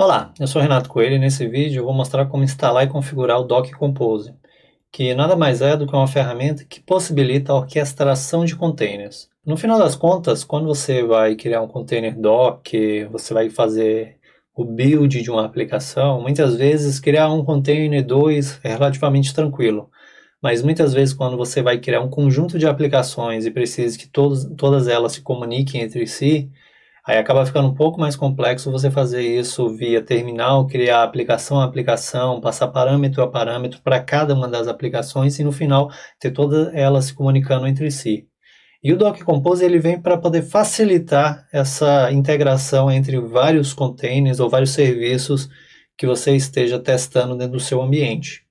Olá, eu sou Renato Coelho e nesse vídeo eu vou mostrar como instalar e configurar o Docker Compose, que nada mais é do que uma ferramenta que possibilita a orquestração de containers. No final das contas, quando você vai criar um container Docker, você vai fazer o build de uma aplicação, muitas vezes criar um container 2 é relativamente tranquilo, mas muitas vezes quando você vai criar um conjunto de aplicações e precisa que todas elas se comuniquem entre si, aí acaba ficando um pouco mais complexo você fazer isso via terminal, criar aplicação a aplicação, passar parâmetro a parâmetro para cada uma das aplicações e no final ter todas elas se comunicando entre si. E o Docker Compose ele vem para poder facilitar essa integração entre vários containers ou vários serviços que você esteja testando dentro do seu ambiente.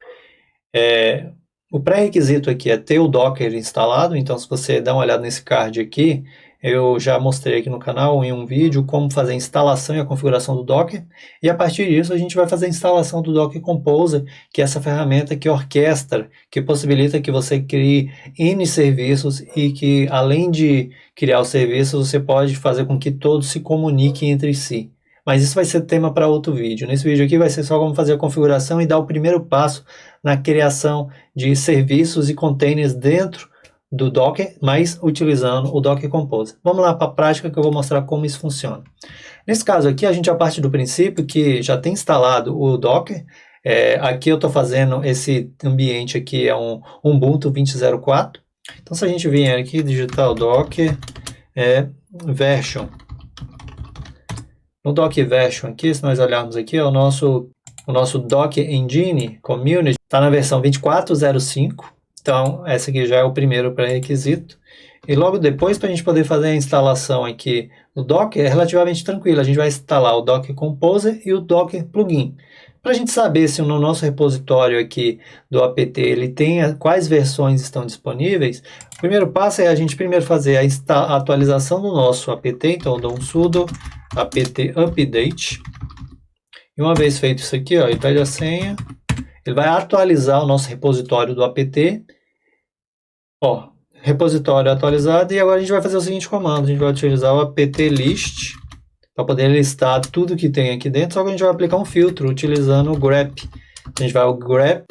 O pré-requisito aqui é ter o Docker instalado, então se você dá uma olhada nesse card aqui, eu já mostrei aqui no canal em um vídeo como fazer a instalação e a configuração do Docker, e a partir disso a gente vai fazer a instalação do Docker Composer, que é essa ferramenta que orquestra, que possibilita que você crie N serviços e que além de criar os serviços, você pode fazer com que todos se comuniquem entre si. Mas isso vai ser tema para outro vídeo. Nesse vídeo aqui vai ser só como fazer a configuração e dar o primeiro passo na criação de serviços e containers dentro do Docker, mas utilizando o Docker Compose. Vamos lá para a prática que eu vou mostrar como isso funciona. Nesse caso aqui, a gente já parte do princípio que já tem instalado o Docker. Aqui eu estou fazendo esse ambiente aqui, é um Ubuntu 20.04. Então, se a gente vier aqui, digitar o Docker version. No Docker version aqui, se nós olharmos aqui, é o nosso Docker Engine Community está na versão 24.05. Então, esse aqui já é o primeiro pré-requisito. E logo depois, para a gente poder fazer a instalação aqui do Docker, é relativamente tranquilo. A gente vai instalar o Docker Composer e o Docker Plugin. Para a gente saber se no nosso repositório aqui do apt ele tem quais versões estão disponíveis, o primeiro passo é a gente primeiro fazer a atualização do nosso apt. Então, eu dou um sudo apt update. E uma vez feito isso aqui, ó, e pede a senha, ele vai atualizar o nosso repositório do apt. Ó, repositório atualizado, e agora a gente vai fazer o seguinte comando, a gente vai utilizar o apt list para poder listar tudo que tem aqui dentro, só que a gente vai aplicar um filtro utilizando o grep. A gente vai o grep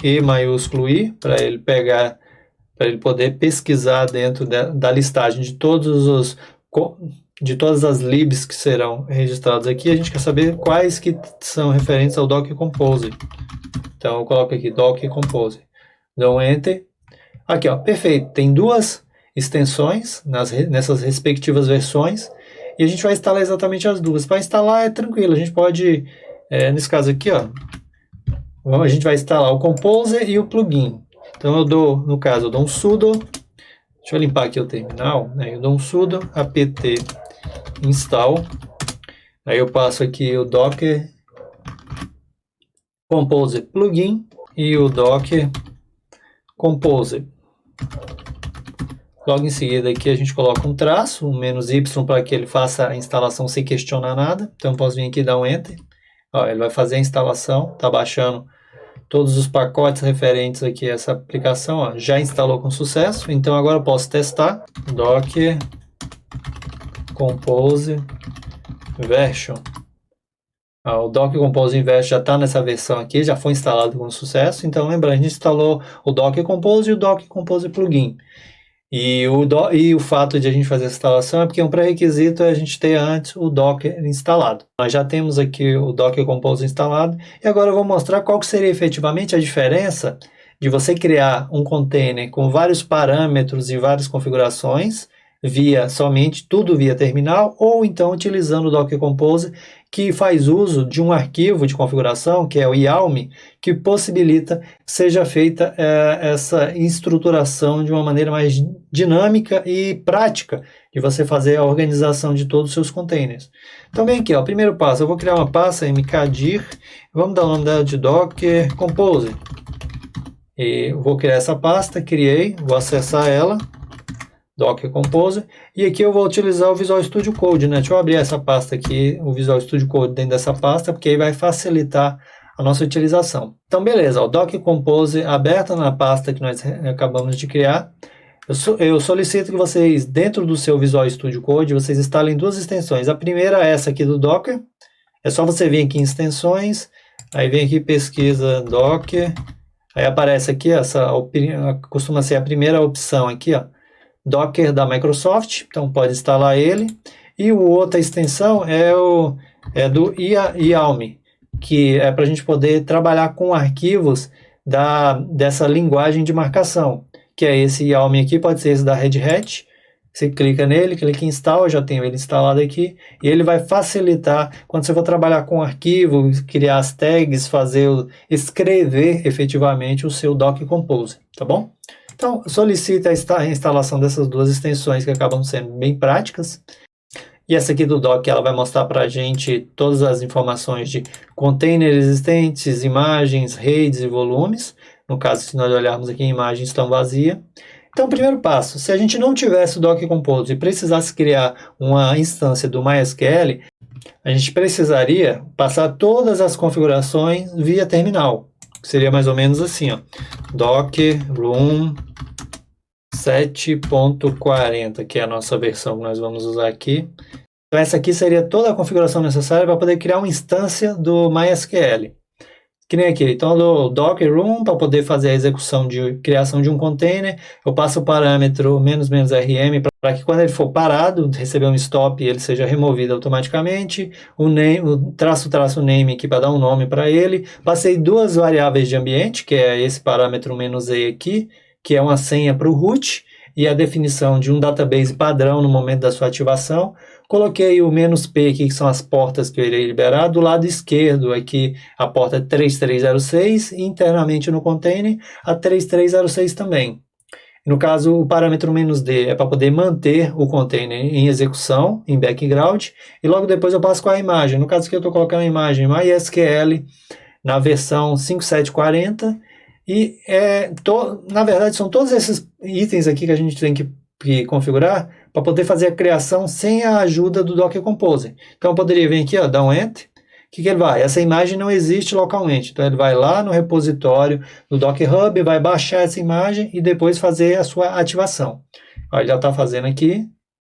-e maiúsculo i para ele pegar, para ele poder pesquisar dentro da listagem de todas as libs que serão registradas aqui. A gente quer saber quais que são referentes ao Docker Composer. Então eu coloco aqui Docker Composer, dou um Enter. Aqui, ó, perfeito. Tem duas extensões nessas respectivas versões e a gente vai instalar exatamente as duas. Para instalar é tranquilo, a gente pode, nesse caso aqui, ó, a gente vai instalar o Composer e o plugin. Então eu dou, no caso, eu dou um sudo, deixa eu limpar aqui o terminal, né? Eu dou um sudo apt install, aí eu passo aqui o Docker Composer plugin e o Docker Composer. Logo em seguida aqui a gente coloca um traço, um "-y", para que ele faça a instalação sem questionar nada. Então eu posso vir aqui e dar um Enter. Ó, ele vai fazer a instalação, está baixando todos os pacotes referentes aqui a essa aplicação. Ó, já instalou com sucesso, então agora eu posso testar. Docker Compose version. O Docker Compose version já está nessa versão aqui, já foi instalado com sucesso. Então lembrando, a gente instalou o Docker Compose e o Docker Compose plugin. E o fato de a gente fazer essa instalação é porque um pré-requisito é a gente ter antes o Docker instalado. Nós já temos aqui o Docker Compose instalado e agora eu vou mostrar qual que seria efetivamente a diferença de você criar um container com vários parâmetros e várias configurações tudo via terminal, ou então utilizando o Docker Compose, que faz uso de um arquivo de configuração, que é o YAML, que possibilita que seja feita essa estruturação de uma maneira mais dinâmica e prática de você fazer a organização de todos os seus containers. Então vem aqui, ó, o primeiro passo, eu vou criar uma pasta mkdir, vamos dar o nome dela de Docker Compose. E vou criar essa pasta, criei, vou acessar ela, Docker Composer, e aqui eu vou utilizar o Visual Studio Code, né? Deixa eu abrir essa pasta aqui, o Visual Studio Code dentro dessa pasta, porque aí vai facilitar a nossa utilização. Então beleza, o Docker Composer aberto na pasta que nós acabamos de criar. Eu solicito que vocês, dentro do seu Visual Studio Code, vocês instalem duas extensões. A primeira é essa aqui do Docker, É só você vir aqui em extensões, aí vem aqui pesquisa Docker, aí aparece aqui, costuma ser a primeira opção aqui, ó, Docker da Microsoft, então pode instalar ele. E outra extensão é do IALM, que é para a gente poder trabalhar com arquivos dessa linguagem de marcação, que é esse IALM aqui, pode ser esse da Red Hat. Você clica nele, clica em install, eu já tenho ele instalado aqui, e ele vai facilitar quando você for trabalhar com arquivo, criar as tags, escrever efetivamente o seu Docker Compose, tá bom? Então, solicita a instalação dessas duas extensões que acabam sendo bem práticas. E essa aqui do Docker, ela vai mostrar para a gente todas as informações de containers existentes, imagens, redes e volumes. No caso, se nós olharmos aqui, imagens estão vazias. Então, primeiro passo, se a gente não tivesse o Docker Compose e precisasse criar uma instância do MySQL, a gente precisaria passar todas as configurações via terminal. Seria mais ou menos assim, ó, Docker Room 7.40, que é a nossa versão que nós vamos usar aqui. Então, essa aqui seria toda a configuração necessária para poder criar uma instância do MySQL. Que nem aqui, então do Docker Room, para poder fazer a execução de criação de um container, eu passo o parâmetro "-rm", para que quando ele for parado, receber um stop, ele seja removido automaticamente, o "-name" aqui para dar um nome para ele, passei duas variáveis de ambiente, que é esse parâmetro "-e" aqui, que é uma senha para o root, e a definição de um database padrão no momento da sua ativação. Coloquei o "-p" aqui, que são as portas que eu irei liberar. Do lado esquerdo aqui, a porta 3306, e internamente no container, a 3306 também. No caso, o parâmetro "-d" é para poder manter o container em execução, em background, e logo depois eu passo com a imagem. No caso aqui eu estou colocando a imagem MySQL na versão 5740, e na verdade são todos esses itens aqui que a gente tem que configurar para poder fazer a criação sem a ajuda do Docker Compose. Então eu poderia vir aqui, ó, dar um Enter. O que ele vai? Essa imagem não existe localmente, então ele vai lá no repositório do Docker Hub, vai baixar essa imagem e depois fazer a sua ativação. Ó, ele já está fazendo aqui.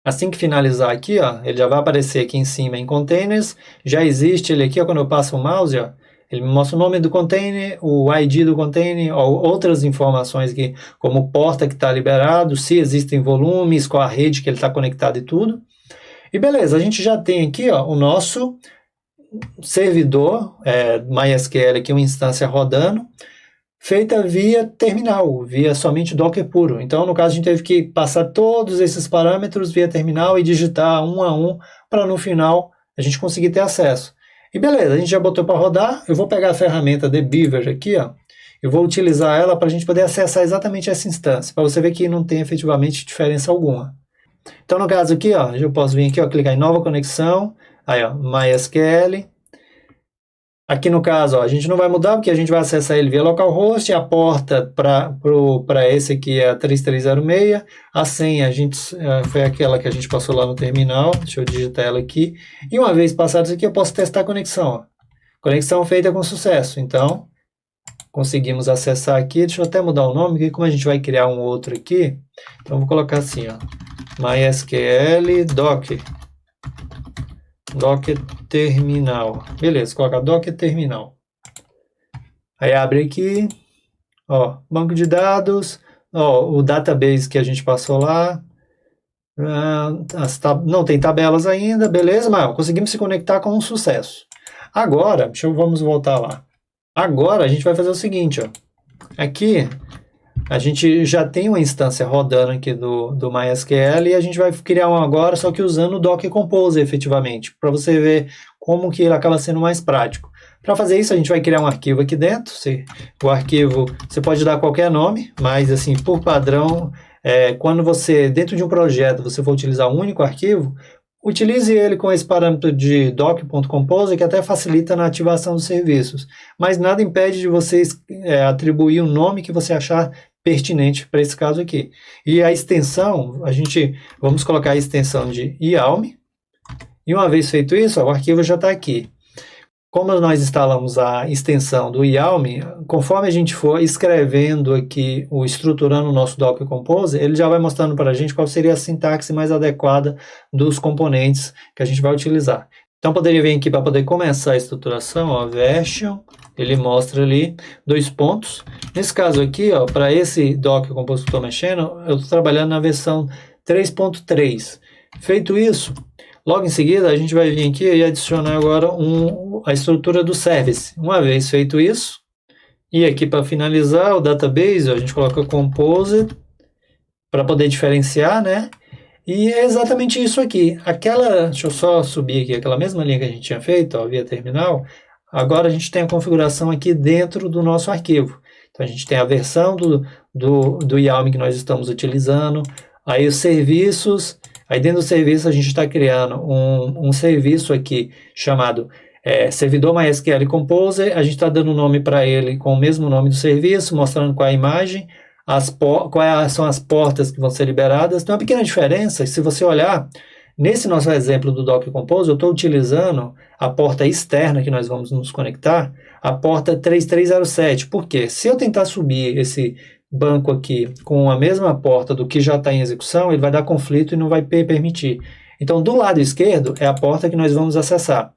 Assim que finalizar aqui, ó, ele já vai aparecer aqui em cima em Containers. Já existe ele aqui, ó, quando eu passo o mouse, ó, ele me mostra o nome do container, o ID do container, ou outras informações aqui, como porta que está liberado, se existem volumes, qual a rede que ele está conectado e tudo. E beleza, a gente já tem aqui, ó, o nosso servidor MySQL, aqui uma instância rodando, feita via terminal, via somente Docker puro. Então, no caso, a gente teve que passar todos esses parâmetros via terminal e digitar um a um, para no final a gente conseguir ter acesso. E beleza, a gente já botou para rodar. Eu vou pegar a ferramenta dbeaver aqui, ó, eu vou utilizar ela para a gente poder acessar exatamente essa instância, para você ver que não tem efetivamente diferença alguma. Então, no caso aqui, ó, eu posso vir aqui, ó, clicar em nova conexão, aí, ó, MySQL. Aqui no caso, ó, a gente não vai mudar porque a gente vai acessar ele via localhost, a porta para esse aqui é a 3306, a senha foi aquela que a gente passou lá no terminal, deixa eu digitar ela aqui, e uma vez passado isso aqui eu posso testar a conexão. Ó. Conexão feita com sucesso, então conseguimos acessar aqui, deixa eu até mudar o nome, porque como a gente vai criar um outro aqui, então vou colocar assim, ó, MySQL Docker Terminal. Beleza, coloca Docker Terminal. Aí abre aqui, ó, banco de dados, ó, o database que a gente passou lá. Não tem tabelas ainda, beleza, mas ó, conseguimos se conectar com um sucesso. Agora, vamos voltar lá. Agora a gente vai fazer o seguinte, ó. Aqui a gente já tem uma instância rodando aqui do MySQL e a gente vai criar uma agora, só que usando o Docker Compose efetivamente, para você ver como que ele acaba sendo mais prático. Para fazer isso, a gente vai criar um arquivo aqui dentro. O arquivo, você pode dar qualquer nome, mas assim, por padrão, quando você, dentro de um projeto, você for utilizar um único arquivo, utilize ele com esse parâmetro de docker.compose, que até facilita na ativação dos serviços. Mas nada impede de vocês atribuir um nome que você achar pertinente para esse caso aqui. E a extensão, vamos colocar a extensão de IALM, e uma vez feito isso, ó, o arquivo já está aqui. Como nós instalamos a extensão do IALM, conforme a gente for escrevendo aqui, estruturando o nosso Docker Compose, ele já vai mostrando para a gente qual seria a sintaxe mais adequada dos componentes que a gente vai utilizar. Então, poderia vir aqui para poder começar a estruturação, ó, version, ele mostra ali 2 pontos. Nesse caso aqui, ó, para esse Docker Compose que eu estou mexendo, eu estou trabalhando na versão 3.3. Feito isso, logo em seguida a gente vai vir aqui e adicionar agora a estrutura do service. Uma vez feito isso, e aqui para finalizar o database, ó, a gente coloca Compose para poder diferenciar, né? E é exatamente isso aqui. Deixa eu só subir aqui, aquela mesma linha que a gente tinha feito, ó, via terminal. Agora a gente tem a configuração aqui dentro do nosso arquivo. Então a gente tem a versão do YAML que nós estamos utilizando, aí os serviços, aí dentro do serviço a gente está criando um serviço aqui chamado servidor MySQL Composer, a gente está dando nome para ele com o mesmo nome do serviço, mostrando qual é a imagem, quais são as portas que vão ser liberadas. Tem uma pequena diferença, se você olhar, nesse nosso exemplo do Docker Compose, eu estou utilizando a porta externa que nós vamos nos conectar, a porta 3307. Por quê? Se eu tentar subir esse banco aqui com a mesma porta do que já está em execução, ele vai dar conflito e não vai permitir. Então, do lado esquerdo é a porta que nós vamos acessar.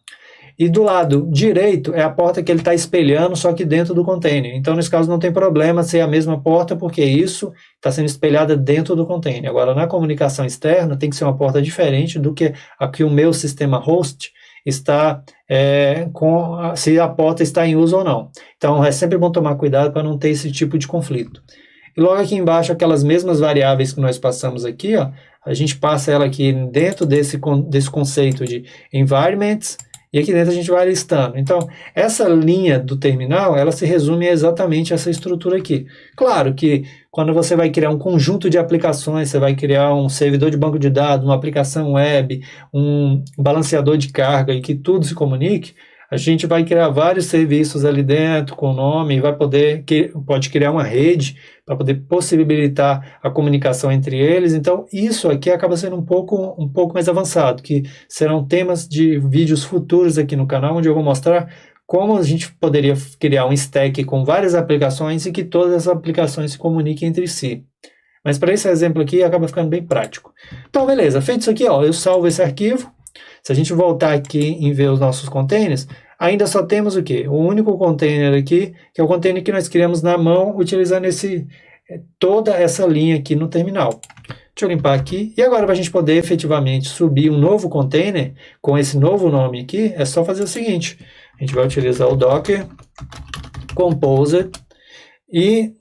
E do lado direito é a porta que ele está espelhando, só que dentro do container. Então, nesse caso, não tem problema ser a mesma porta, porque isso está sendo espelhada dentro do container. Agora, na comunicação externa, tem que ser uma porta diferente do que a que o meu sistema host está se a porta está em uso ou não. Então, é sempre bom tomar cuidado para não ter esse tipo de conflito. E logo aqui embaixo, aquelas mesmas variáveis que nós passamos aqui, ó, a gente passa ela aqui dentro desse conceito de environments, e aqui dentro a gente vai listando. Então, essa linha do terminal, ela se resume a exatamente essa estrutura aqui. Claro que quando você vai criar um conjunto de aplicações, você vai criar um servidor de banco de dados, uma aplicação web, um balanceador de carga e que tudo se comunique, a gente vai criar vários serviços ali dentro com nome, pode criar uma rede para poder possibilitar a comunicação entre eles. Então, isso aqui acaba sendo um pouco mais avançado, que serão temas de vídeos futuros aqui no canal, onde eu vou mostrar como a gente poderia criar um stack com várias aplicações e que todas as aplicações se comuniquem entre si. Mas para esse exemplo aqui, acaba ficando bem prático. Então, beleza, feito isso aqui, ó, eu salvo esse arquivo. Se a gente voltar aqui e ver os nossos containers, ainda só temos o quê? O único container aqui, que é o container que nós criamos na mão, utilizando toda essa linha aqui no terminal. Deixa eu limpar aqui. E agora, para a gente poder efetivamente subir um novo container, com esse novo nome aqui, é só fazer o seguinte. A gente vai utilizar o Docker Composer e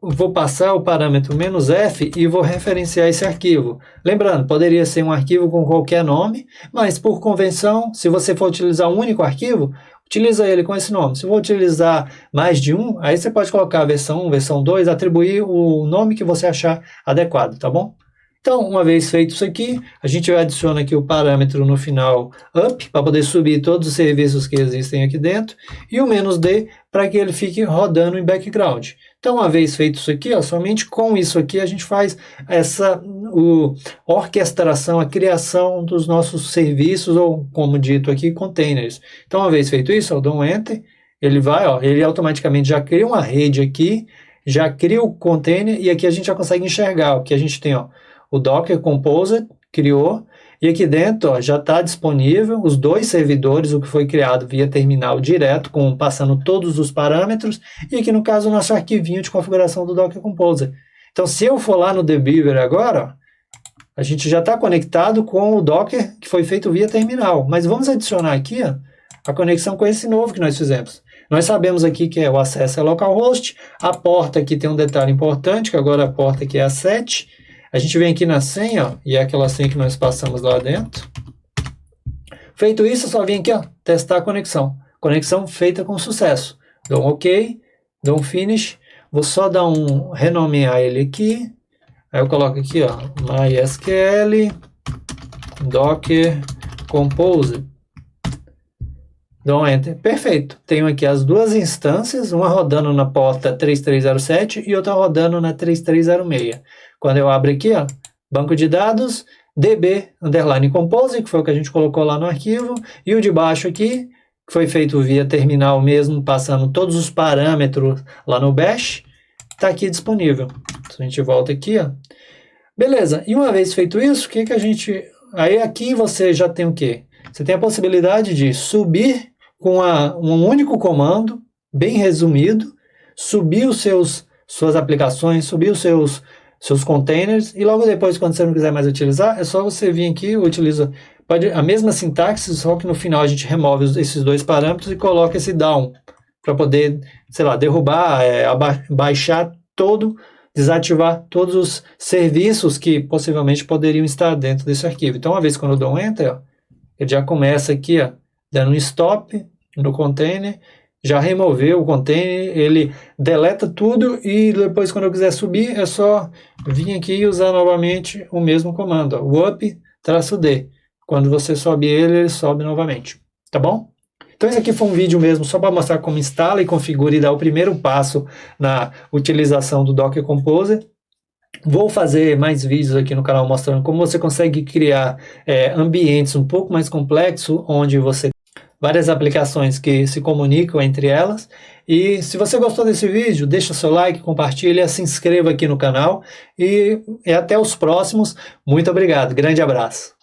vou passar o parâmetro "-f" e vou referenciar esse arquivo. Lembrando, poderia ser um arquivo com qualquer nome, mas por convenção, se você for utilizar um único arquivo, utiliza ele com esse nome. Se for utilizar mais de um, aí você pode colocar a versão 1, versão 2, atribuir o nome que você achar adequado, tá bom? Então, uma vez feito isso aqui, a gente adiciona aqui o parâmetro no final up, para poder subir todos os serviços que existem aqui dentro, e o "-d", para que ele fique rodando em background. Então, uma vez feito isso aqui, ó, somente com isso aqui a gente faz essa orquestração, a criação dos nossos serviços, ou como dito aqui, containers. Então, uma vez feito isso, eu dou um Enter, ele automaticamente já cria uma rede aqui, já cria o container, e aqui a gente já consegue enxergar o que a gente tem, ó, o Docker Composer criou, e aqui dentro ó, já está disponível os 2 servidores, o que foi criado via terminal direto, passando todos os parâmetros, e aqui no caso o nosso arquivinho de configuração do Docker Composer. Então, se eu for lá no Debeaver agora, ó, a gente já está conectado com o Docker que foi feito via terminal, mas vamos adicionar aqui ó, a conexão com esse novo que nós fizemos. Nós sabemos aqui que o acesso é localhost, a porta aqui tem um detalhe importante, que agora a porta aqui é a 7, a gente vem aqui na senha, ó, e é aquela senha que nós passamos lá dentro. Feito isso, eu só vim aqui, ó, testar a conexão. Conexão feita com sucesso. Dou um OK, dou um Finish. Vou só renomear ele aqui. Aí eu coloco aqui, ó, MySQL Docker Composer. Dou um Enter. Perfeito. Tenho aqui as 2 instâncias, uma rodando na porta 3307 e outra rodando na 3306. Quando eu abro aqui, ó, banco de dados, db_compose, que foi o que a gente colocou lá no arquivo, e o de baixo aqui, que foi feito via terminal mesmo, passando todos os parâmetros lá no bash, está aqui disponível. Então, a gente volta aqui, ó. Beleza, e uma vez feito isso, o que a gente... Aí aqui você já tem o quê? Você tem a possibilidade de subir com um único comando, bem resumido, subir suas aplicações, subir os seus containers, e logo depois, quando você não quiser mais utilizar, é só você vir aqui, utiliza a mesma sintaxe, só que no final a gente remove esses dois parâmetros e coloca esse down, para poder, sei lá, derrubar, baixar desativar todos os serviços que possivelmente poderiam estar dentro desse arquivo. Então, uma vez quando eu dou um Enter, ó, ele já começa aqui, ó, dando um stop no container, já removeu o container, ele deleta tudo e depois quando eu quiser subir é só vir aqui e usar novamente o mesmo comando, ó, o up-d. Quando você sobe ele sobe novamente, tá bom? Então esse aqui foi um vídeo mesmo só para mostrar como instala e configura e dá o primeiro passo na utilização do Docker Composer. Vou fazer mais vídeos aqui no canal mostrando como você consegue criar ambientes um pouco mais complexos, onde você várias aplicações que se comunicam entre elas. E se você gostou desse vídeo, deixa seu like, compartilha, se inscreva aqui no canal e até os próximos. Muito obrigado, grande abraço.